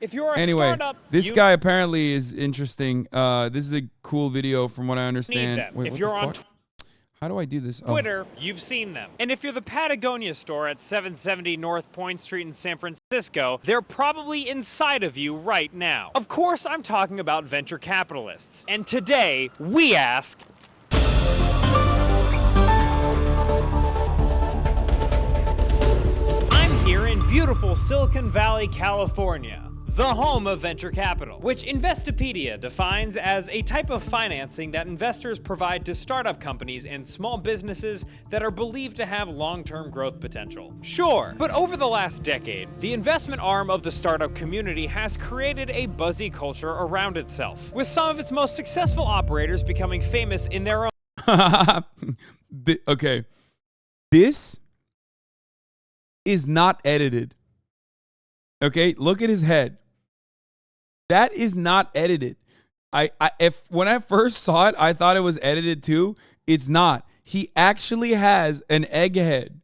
If you're a Anyway, startup, this guy apparently is interesting. This is a cool video from what I understand. Wait, if you're on how do I do this? Twitter, you've seen them. And if you're the Patagonia store at 770 North Point Street in San Francisco, they're probably inside of you right now. Of course, I'm talking about venture capitalists. And today, we ask, I'm here in beautiful Silicon Valley, California, the home of venture capital, which Investopedia defines as a type of financing that investors provide to startup companies and small businesses that are believed to have long-term growth potential. Sure, but over the last decade, the investment arm of the startup community has created a buzzy culture around itself, with some of its most successful operators becoming famous in their own. Okay, this is not edited. Okay, look at his head. That is not edited. When I first saw it, I thought it was edited too. It's not. He actually has an egg head.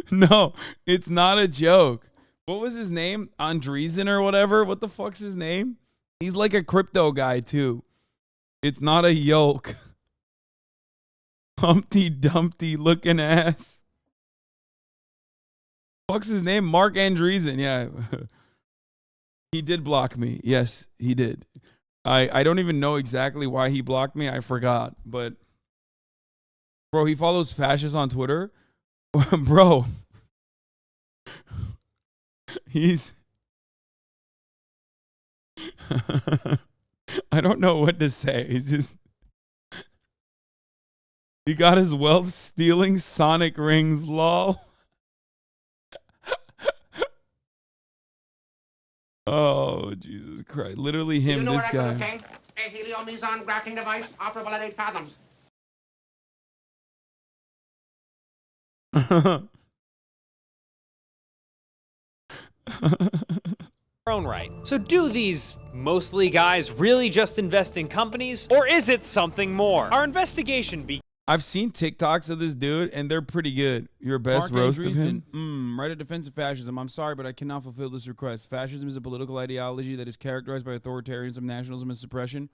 No, it's not a joke. What was his name? Andreessen or whatever? What the fuck's his name? He's like a crypto guy too. It's not a yolk. Humpty Dumpty looking ass. What's his name? Mark Andreessen. Yeah. He did block me. Yes, he did. I don't even know exactly why he blocked me. I forgot. But, bro, he follows fascists on Twitter. Bro. He's... I don't know what to say. He's just... He got his wealth stealing Sonic rings, lol. Oh, Jesus Christ. Literally him, you know this guy. Okay? A heliomeson graphing device operable at 8 fathoms. Own right. So do these mostly guys really just invest in companies, or is it something more? Our investigation I've seen TikToks of this dude, and they're pretty good. Your best roast of him? Write a defense of fascism. I'm sorry, but I cannot fulfill this request. Fascism is a political ideology that is characterized by authoritarianism, nationalism, and suppression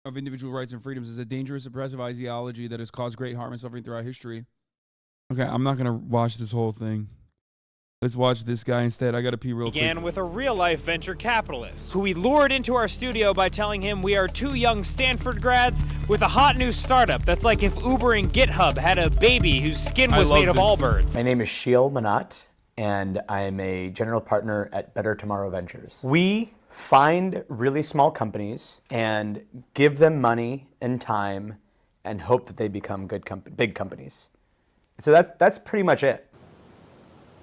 of individual rights and freedoms. It's a dangerous, oppressive ideology that has caused great harm and suffering throughout history. Okay, I'm not going to watch this whole thing. Let's watch this guy instead. I got to pee real quick. Began with a real-life venture capitalist who we lured into our studio by telling him we are two young Stanford grads with a hot new startup that's like if Uber and GitHub had a baby whose skin was made of Allbirds. My name is Sheil Manat, and I am a general partner at Better Tomorrow Ventures. We find really small companies and give them money and time and hope that they become big companies. So that's pretty much it.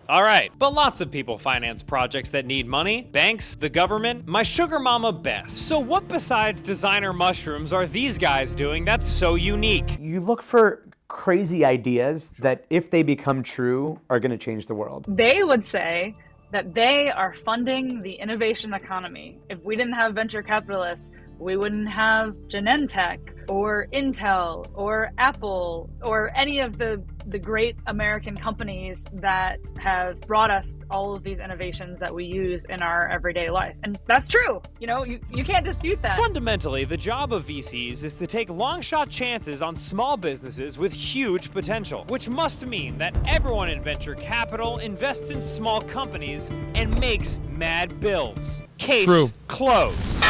All right, but lots of people finance projects that need money. Banks, the government, my sugar mama best. So what besides designer mushrooms are these guys doing that's so unique? You look for crazy ideas that, if they become true, are going to change the world. They would say that they are funding the innovation economy. If we didn't have venture capitalists, we wouldn't have Genentech or Intel or Apple or any of the great American companies that have brought us all of these innovations that we use in our everyday life. And that's true. You know, you can't dispute that. Fundamentally, the job of VCs is to take long-shot chances on small businesses with huge potential, which must mean that everyone in venture capital invests in small companies and makes mad bills. Case closed.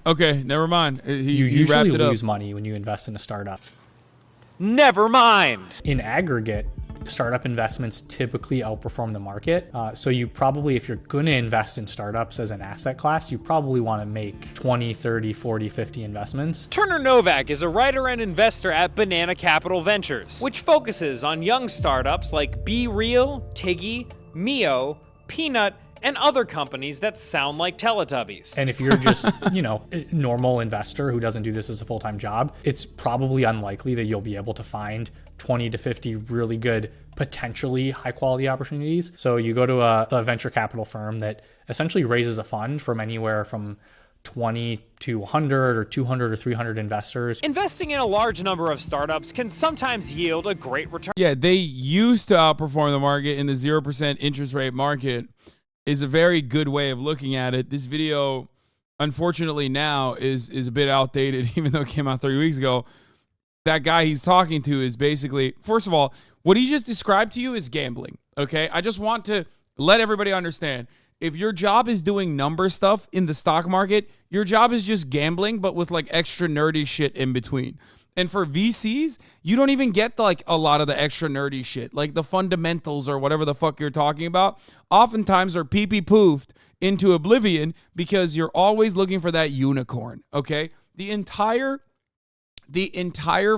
Okay, never mind. You he wrapped usually it lose up. money when you invest in a startup. Never mind. In aggregate, startup investments typically outperform the market. So you probably, if you're going to invest in startups as an asset class, you probably want to make 20, 30, 40, 50 investments. Turner Novak is a writer and investor at Banana Capital Ventures, which focuses on young startups like Be Real, Tiggy, Mio, Peanut, and other companies that sound like Teletubbies. And if you're just, you know, a normal investor who doesn't do this as a full-time job, it's probably unlikely that you'll be able to find 20 to 50 really good, potentially high-quality opportunities. So you go to a venture capital firm that essentially raises a fund from anywhere from 20 to 100 or 200 or 300 investors. Investing in a large number of startups can sometimes yield a great return. Yeah, they used to outperform the market in the 0% interest rate market is a very good way of looking at it. This video, unfortunately, now is a bit outdated, even though it came out 3 weeks ago. That guy he's talking to is basically, first of all, what he just described to you is gambling, okay? I just want to let everybody understand. If your job is doing number stuff in the stock market, your job is just gambling, but with like extra nerdy shit in between. And for VCs, you don't even get like a lot of the extra nerdy shit, like the fundamentals or whatever the fuck you're talking about. Oftentimes are pee-pee-poofed into oblivion because you're always looking for that unicorn, okay? The entire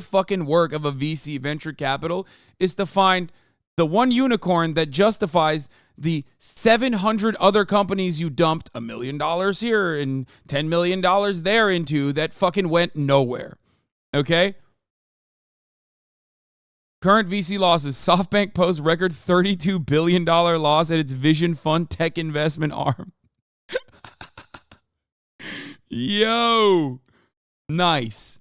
fucking work of a VC, venture capital, is to find the one unicorn that justifies the 700 other companies you dumped $1 million here and $10 million there into that fucking went nowhere. Okay? Current VC losses. SoftBank posts record $32 billion loss at its Vision Fund tech investment arm. Yo. Nice.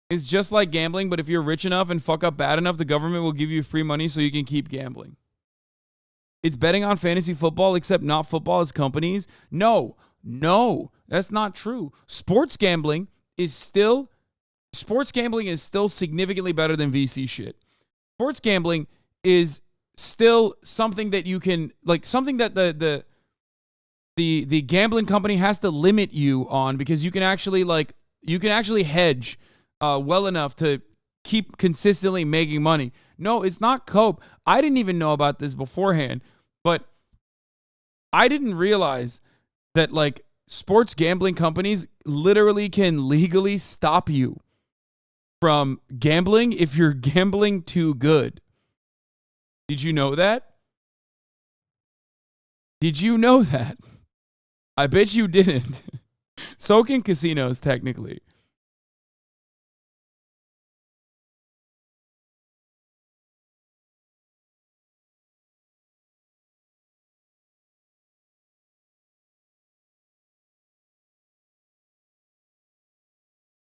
It's just like gambling, but if you're rich enough and fuck up bad enough, the government will give you free money so you can keep gambling. It's betting on fantasy football, except not football as companies. No, that's not true. Sports gambling is still significantly better than VC shit. Sports gambling is still something that you can, like, something that the gambling company has to limit you on, because you can actually hedge well enough to keep consistently making money. No, it's not cope. I didn't even know about this beforehand, but I didn't realize that like sports gambling companies literally can legally stop you from gambling if you're gambling too good. Did you know that? Did you know that? I bet you didn't. So can casinos, technically.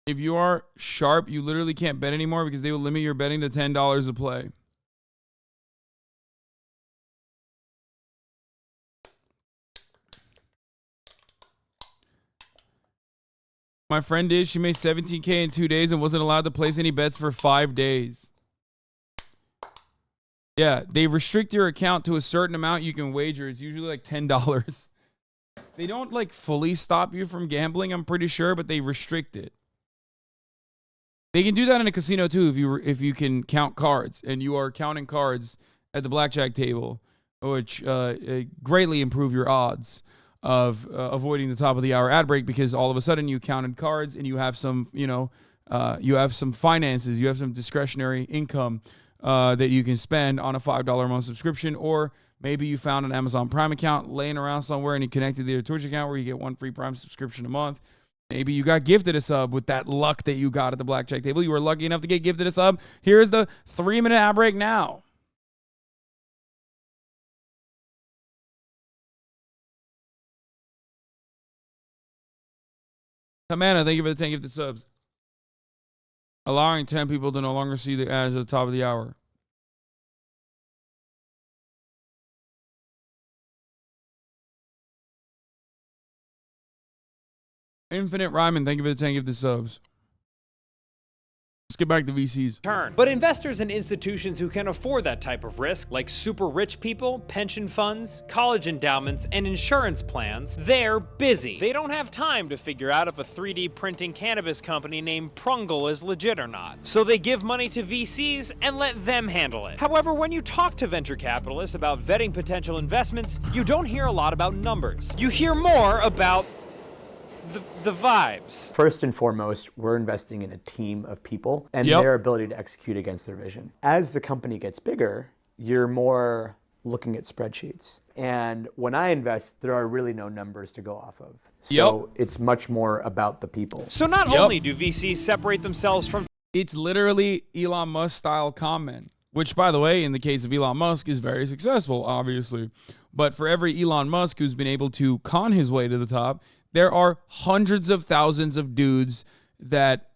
If you are sharp, you literally can't bet anymore because they will limit your betting to $10 a play. My friend did. She made $17K in 2 days and wasn't allowed to place any bets for 5 days. Yeah, they restrict your account to a certain amount you can wager. It's usually like $10. They don't like fully stop you from gambling, I'm pretty sure, but they restrict it. They can do that in a casino too if you can count cards and you are counting cards at the blackjack table, which greatly improve your odds of avoiding the top of the hour ad break, because all of a sudden you counted cards and you have some, you have some finances, you have some discretionary income that you can spend on a $5 a month subscription, or maybe you found an Amazon Prime account laying around somewhere and you connected to your Twitch account where you get one free Prime subscription a month. Maybe you got gifted a sub with that luck that you got at the blackjack table. You were lucky enough to get gifted a sub. Here's the 3-minute ad break now. Amanda, thank you for the 10 gifted subs. Allowing 10 people to no longer see the ads at the top of the hour. Infinite Ryman, thank you for the 10 gifted subs. Let's get back to VCs. But investors and institutions who can afford that type of risk, like super rich people, pension funds, college endowments, and insurance plans, they're busy. They don't have time to figure out if a 3D printing cannabis company named Prungle is legit or not. So they give money to VCs and let them handle it. However, when you talk to venture capitalists about vetting potential investments, you don't hear a lot about numbers. You hear more about the vibes. First and foremost, we're investing in a team of people and their ability to execute against their vision. As the company gets bigger, you're more looking at spreadsheets. And when I invest, there are really no numbers to go off of. So it's much more about the people. So not only do VCs separate themselves from... It's literally Elon Musk style comment, which, by the way, in the case of Elon Musk, is very successful, obviously. But for every Elon Musk who's been able to con his way to the top, There are hundreds of thousands of dudes that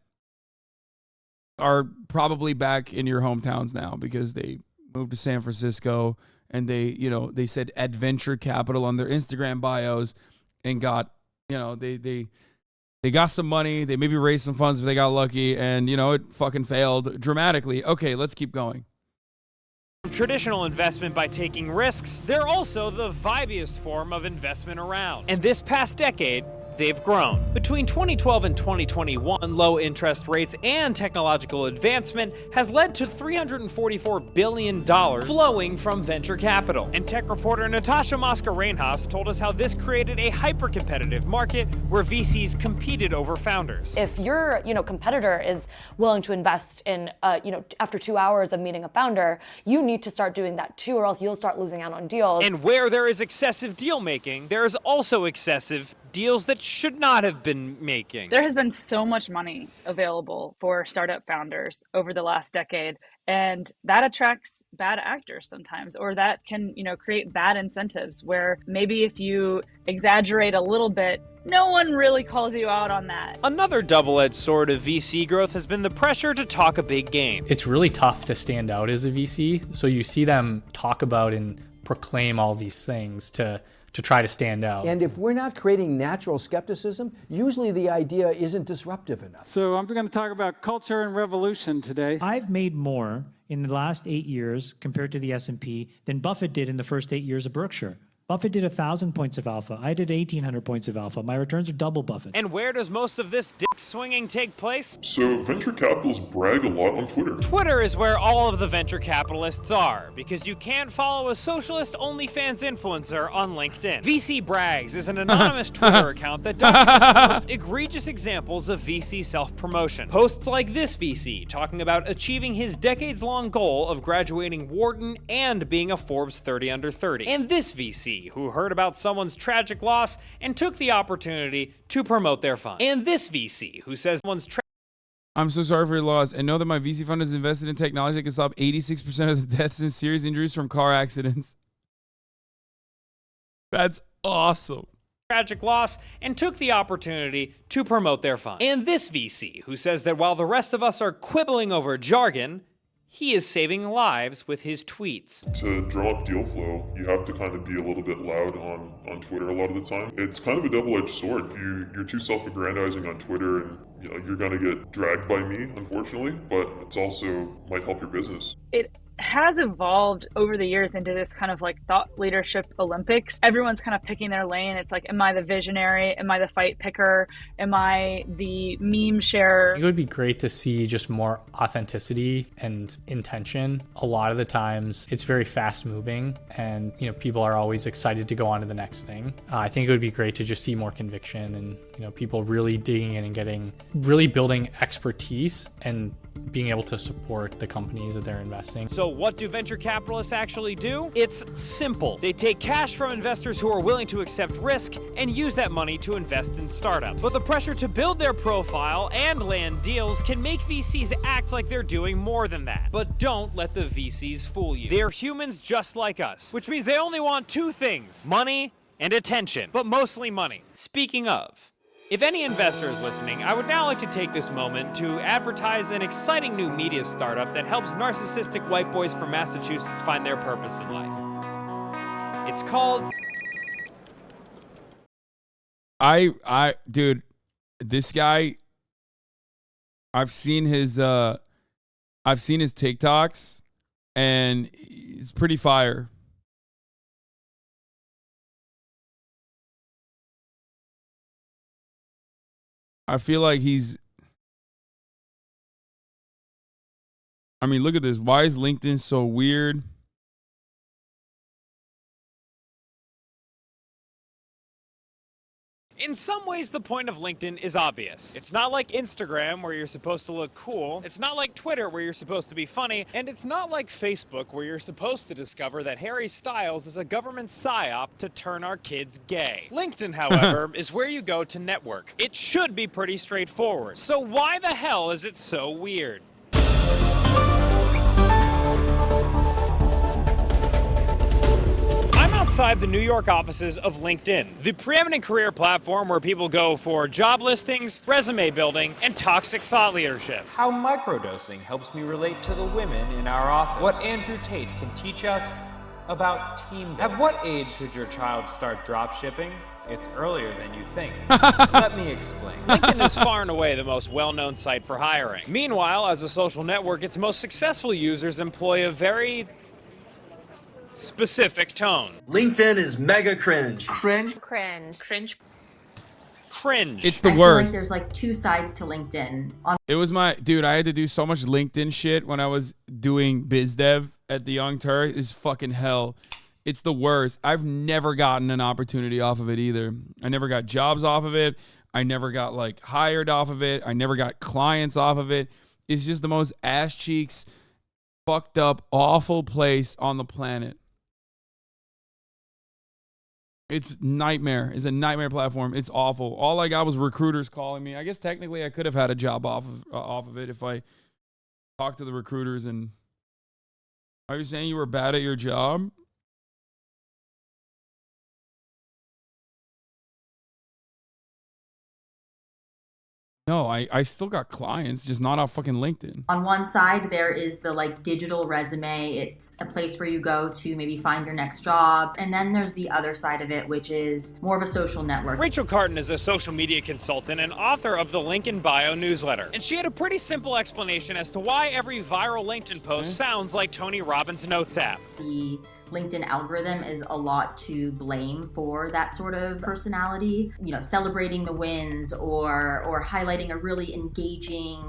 are probably back in your hometowns now because they moved to San Francisco and they said adventure capital on their Instagram bios and got, they got some money. They maybe raised some funds if they got lucky, and, it fucking failed dramatically. Okay, let's keep going. Traditional investment by taking risks, they're also the vibiest form of investment around. And this past decade, they've grown. Between 2012 and 2021, low interest rates and technological advancement has led to $344 billion flowing from venture capital. And tech reporter Natasha Mascarenhas told us how this created a hyper-competitive market where VCs competed over founders. If your competitor is willing to invest in, after 2 hours of meeting a founder, you need to start doing that too, or else you'll start losing out on deals. And where there is excessive deal making, there is also excessive deals that should not have been making. There has been so much money available for startup founders over the last decade, and that attracts bad actors sometimes, or that can, create bad incentives where maybe if you exaggerate a little bit, no one really calls you out on that. Another double-edged sword of VC growth has been the pressure to talk a big game. It's really tough to stand out as a VC, so you see them talk about and proclaim all these things to try to stand out. And if we're not creating natural skepticism, usually the idea isn't disruptive enough. So I'm going to talk about culture and revolution today. I've made more in the last 8 years compared to the S&P than Buffett did in the first 8 years of Berkshire. Buffett did 1,000 points of alpha. I did 1,800 points of alpha. My returns are double Buffett. And where does most of this dick swinging take place? So venture capitalists brag a lot on Twitter. Twitter is where all of the venture capitalists are, because you can't follow a socialist OnlyFans influencer on LinkedIn. VC Brags is an anonymous Twitter account that documents the most egregious examples of VC self-promotion. Posts like this VC talking about achieving his decades-long goal of graduating Wharton and being a Forbes 30 under 30. And this VC who heard about someone's tragic loss and took the opportunity to promote their fund. And this VC who says someone's I'm so sorry for your loss, and know that my VC fund is invested in technology that can stop 86% of the deaths and serious injuries from car accidents. That's awesome. Tragic loss and took the opportunity to promote their fund. And this VC who says that while the rest of us are quibbling over jargon, he is saving lives with his tweets. To draw up deal flow, you have to kind of be a little bit loud on Twitter a lot of the time. It's kind of a double-edged sword. If you're too self-aggrandizing on Twitter, and you're going to get dragged by me, unfortunately, but it's also might help your business. It has evolved over the years into this kind of like thought leadership Olympics. Everyone's kind of picking their lane. It's like, am I the visionary? Am I the fight picker? Am I the meme sharer? It would be great to see just more authenticity and intention. A lot of the times it's very fast moving and people are always excited to go on to the next thing. I think it would be great to just see more conviction and people really digging in and really building expertise and being able to support the companies that they're investing. So what do venture capitalists actually do? It's simple. They take cash from investors who are willing to accept risk and use that money to invest in startups. But the pressure to build their profile and land deals can make VCs act like they're doing more than that. But don't let the VCs fool you. They're humans just like us, which means they only want two things: money and attention, but mostly money. Speaking of, if any investor is listening, I would now like to take this moment to advertise an exciting new media startup that helps narcissistic white boys from Massachusetts find their purpose in life. It's called... Dude, this guy, I've seen his TikToks, and he's pretty fire. I feel like look at this. Why is LinkedIn so weird? In some ways, the point of LinkedIn is obvious. It's not like Instagram, where you're supposed to look cool. It's not like Twitter, where you're supposed to be funny. And it's not like Facebook, where you're supposed to discover that Harry Styles is a government psyop to turn our kids gay. LinkedIn, however, is where you go to network. It should be pretty straightforward. So why the hell is it so weird? I'm outside the New York offices of LinkedIn, the preeminent career platform where people go for job listings, resume building, and toxic thought leadership. How microdosing helps me relate to the women in our office. What Andrew Tate can teach us about team building. At what age should your child start drop shipping? It's earlier than you think. Let me explain. LinkedIn is far and away the most well-known site for hiring. Meanwhile, as a social network, its most successful users employ a very specific tone. LinkedIn is mega cringe. Cringe. Cringe. It's the I feel worst. like there's like two sides to LinkedIn. It was my dude. I had to do so much LinkedIn shit when I was doing biz dev at the Young Turk. It's fucking hell. It's the worst. I've never gotten an opportunity off of it either. I never got jobs off of it. I never got like hired off of it. I never got clients off of it. It's just the most ass cheeks, fucked up, awful place on the planet. It's nightmare. It's a nightmare platform. It's awful. All I got was recruiters calling me. I guess technically I could have had a job off of it if I talked to the recruiters. And are you saying you were bad at your job? No, I still got clients, just not off fucking LinkedIn. On one side, there is the like digital resume. It's a place where you go to maybe find your next job. And then there's the other side of it, which is more of a social network. Rachel Carton is a social media consultant and author of the Link in Bio newsletter. And she had a pretty simple explanation as to why every viral LinkedIn post sounds like Tony Robbins' Notes app. The LinkedIn algorithm is a lot to blame for that sort of personality. You know, celebrating the wins or highlighting a really engaging,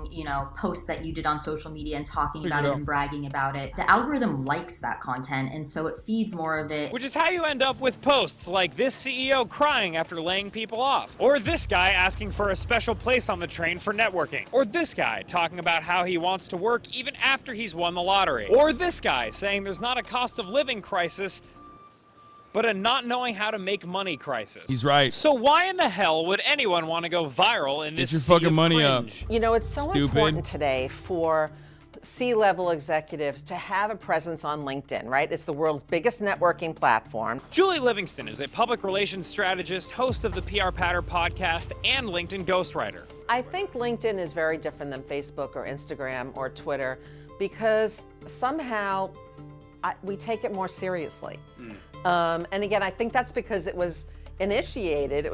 post that you did on social media and talking about it and bragging about it. The algorithm likes that content, and so it feeds more of it. Which is how you end up with posts like this CEO crying after laying people off, or this guy asking for a special place on the train for networking, or this guy talking about how he wants to work even after he's won the lottery, or this guy saying there's not a cost of living crisis, but a not knowing how to make money crisis. He's right. So why in the hell would anyone want to go viral in this Get your sea fucking of money cringe? up. You know, it's so Stupid. important today for C-level executives to have a presence on LinkedIn, right? It's the world's biggest networking platform. Julie Livingston is a public relations strategist, host of the PR Patter podcast, and LinkedIn ghostwriter. I think LinkedIn is very different than Facebook or Instagram or Twitter because somehow we take it more seriously. And again, I think that's because it was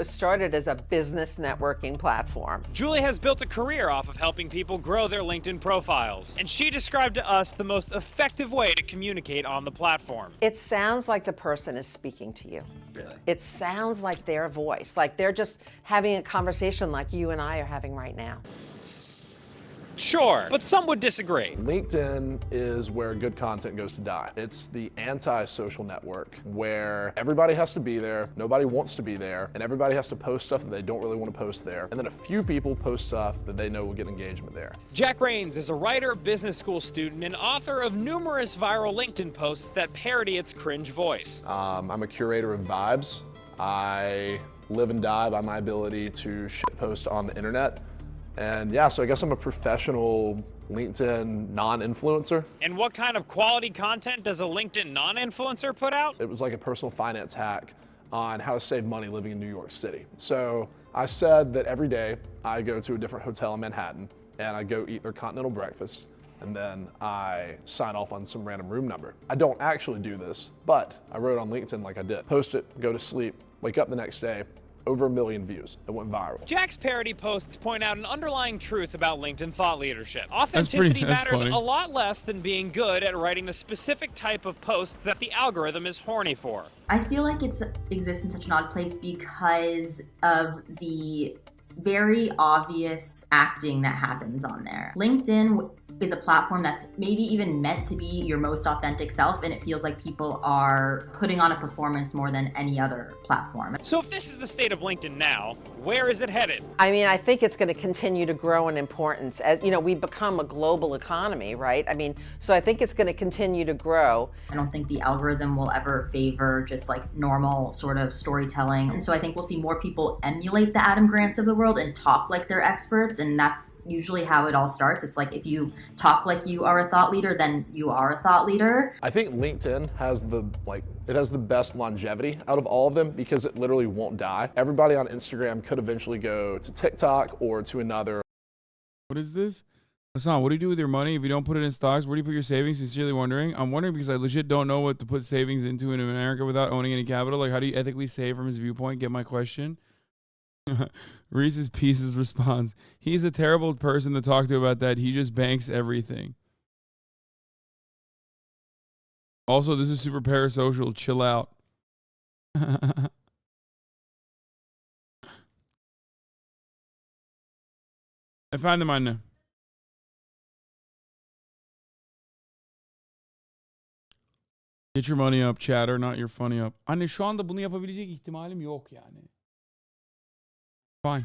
started as a business networking platform. Julie has built a career off of helping people grow their LinkedIn profiles, and she described to us the most effective way to communicate on the platform. It sounds like the person is speaking to you. Really? It sounds like their voice, like they're just having a conversation like you and I are having right now. Sure, but some would disagree. LinkedIn is where good content goes to die. It's the anti-social network where everybody has to be there, nobody wants to be there, and everybody has to post stuff that they don't really want to post there. And then a few people post stuff that they know will get engagement there. Jack Rains is a writer, business school student, and author of numerous viral LinkedIn posts that parody its cringe voice. I'm a curator of vibes. I live and die by my ability to shitpost on the internet. And yeah, so I guess I'm a professional LinkedIn non-influencer. And what kind of quality content does a LinkedIn non-influencer put out? It was like a personal finance hack on how to save money living in New York City. So I said that every day I go to a different hotel in Manhattan and I go eat their continental breakfast, and then I sign off on some random room number. I don't actually do this, but I wrote on LinkedIn like I did. Post it, go to sleep, wake up the next day, over 1 million views. It went viral. Jack's parody posts point out an underlying truth about LinkedIn thought leadership. Authenticity matters a lot less than being good at writing the specific type of posts that the algorithm is horny for. I feel like it exists in such an odd place because of the very obvious acting that happens on there. LinkedIn is a platform that's maybe even meant to be your most authentic self, and it feels like people are putting on a performance more than any other platform. So if this is the state of LinkedIn now, where is it headed? I mean, I think it's going to continue to grow in importance. As you know, we've become a global economy, right? I mean, so I think it's going to continue to grow. I don't think the algorithm will ever favor just like normal sort of storytelling. And so I think we'll see more people emulate the Adam Grants of the world and talk like they're experts. And that's usually how it all starts. It's like if you talk like you are a thought leader, then you are a thought leader. I think LinkedIn has the It has the best longevity out of all of them because it literally won't die. Everybody on Instagram could eventually go to TikTok or to another. What is this? Hasan, what do you do with your money if you don't put it in stocks? Where do you put your savings? Sincerely wondering. I'm wondering because I legit don't know what to put savings into in America without owning any capital. Like, how do you ethically save from his viewpoint? Get my question? Reese's Pieces responds, he's a terrible person to talk to about that. He just banks everything. Also, this is super parasocial. Chill out. Efendim anne. Get your money up, chatter, not your funny up. Anne şu anda bunu yapabilecek ihtimalim yok yani. Fine.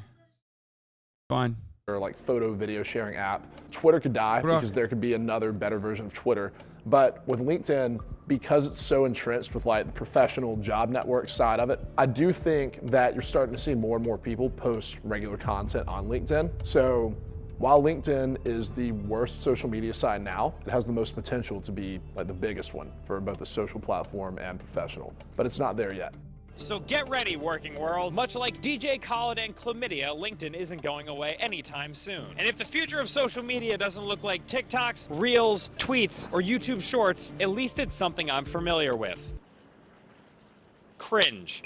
Fine. Or like photo video sharing app. Twitter could die because there could be another better version of Twitter. But with LinkedIn, because it's so entrenched with like the professional job network side of it, I do think that you're starting to see more and more people post regular content on LinkedIn. So while LinkedIn is the worst social media site now, it has the most potential to be like the biggest one for both a social platform and professional, but it's not there yet. So get ready, working world. Much like DJ Khaled and chlamydia, LinkedIn isn't going away anytime soon. And if the future of social media doesn't look like TikToks, Reels, tweets, or YouTube Shorts, at least it's something I'm familiar with. Cringe.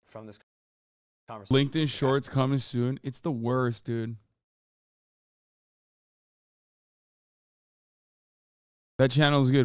From this conversation. LinkedIn Shorts coming soon. It's the worst, dude. That channel is good.